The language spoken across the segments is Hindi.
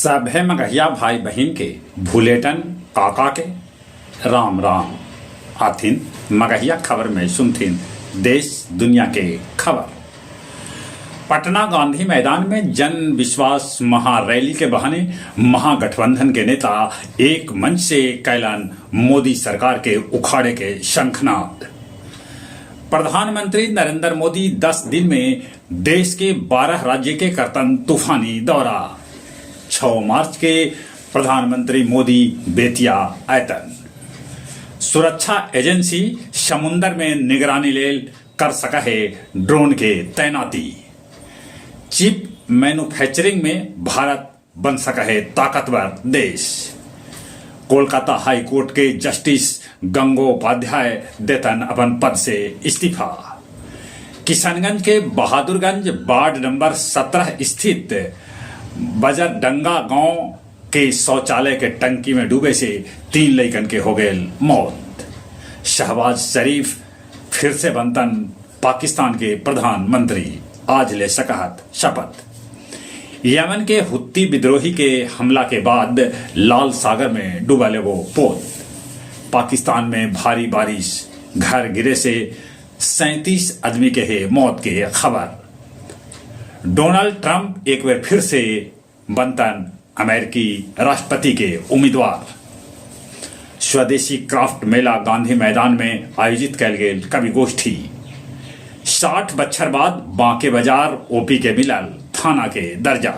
सभे मगहिया भाई बहन के भूलेटन काका के राम राम आथिन मगहिया खबर में सुनथिन देश दुनिया के खबर। पटना गांधी मैदान में जन विश्वास महारैली के बहाने महागठबंधन के नेता एक मंच से कैलान मोदी सरकार के उखाड़े के शंखनाद। प्रधानमंत्री नरेंद्र मोदी 10 दिन में देश के 12 राज्य के करतन तूफानी दौरा। 6 मार्च के प्रधानमंत्री मोदी बेतिया आयतन। सुरक्षा एजेंसी समुद्र में निगरानी लेल कर सका है ड्रोन के तैनाती। चिप मैन्युफैक्चरिंग में भारत बन सका है ताकतवर देश। कोलकाता हाई कोर्ट के जस्टिस गंगोपाध्याय देतन अपन पद से इस्तीफा। किशनगंज के बहादुरगंज वार्ड नंबर 17 स्थित बजरडंगा गांव के शौचालय के टंकी में डूबे से 3 लइकन के हो गए मौत। शहबाज शरीफ फिर से बनतन पाकिस्तान के प्रधानमंत्री, आज ले सकहत शपथ। यमन के हुत्ती विद्रोही के हमला के बाद लाल सागर में डूबा ले वो पोत। पाकिस्तान में भारी बारिश, घर गिरे से 37 आदमी के है मौत के खबर। डोनाल्ड ट्रंप एक बार फिर से बनतन अमेरिकी राष्ट्रपति के उम्मीदवार। स्वदेशी क्राफ्ट मेला गांधी मैदान में आयोजित कैल गेल कवि गोष्ठी। 60 बछर बाद बांके बाजार ओपी के मिलल थाना के दर्जा।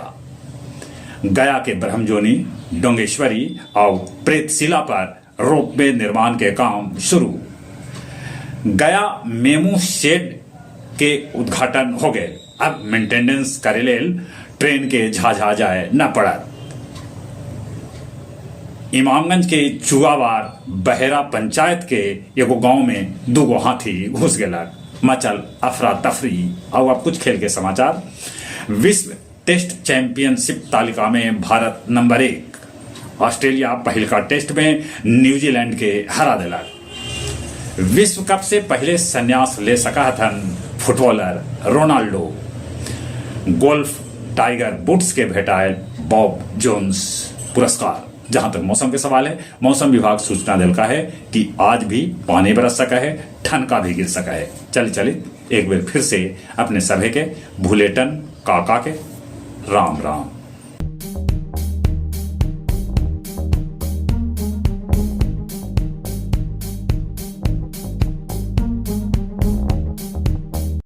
गया के ब्रह्मजोनी, डोंगेश्वरी और प्रेतशिला पर रोपवे निर्माण के काम शुरू। गया मेमू शेड के उद्घाटन हो गए। अब मेंटेनेंस करे लेल ट्रेन के झाझा जाए न पड़त। इमामगंज के चुआवार बहेरा पंचायत के एगो गांव में 2 हाथी घुस गेलक, मचल अफरा तफरी। और अब कुछ खेल के समाचार। विश्व टेस्ट चैंपियनशिप तालिका में भारत नंबर 1। ऑस्ट्रेलिया पहिलका टेस्ट में न्यूजीलैंड के हरा दिलक। विश्व कप से पहले संन्यास ले सका थन footballer Ronaldo. Golf Tiger Woods के भेटायल बॉब जोन्स पुरस्कार। जहां तक मौसम के सवाल है, मौसम विभाग सूचना दिलका है कि आज भी पानी बरस सका है, ठनका भी गिर सका है। चलिए एक बार फिर से अपने सभी के भूलेटन काका के राम राम।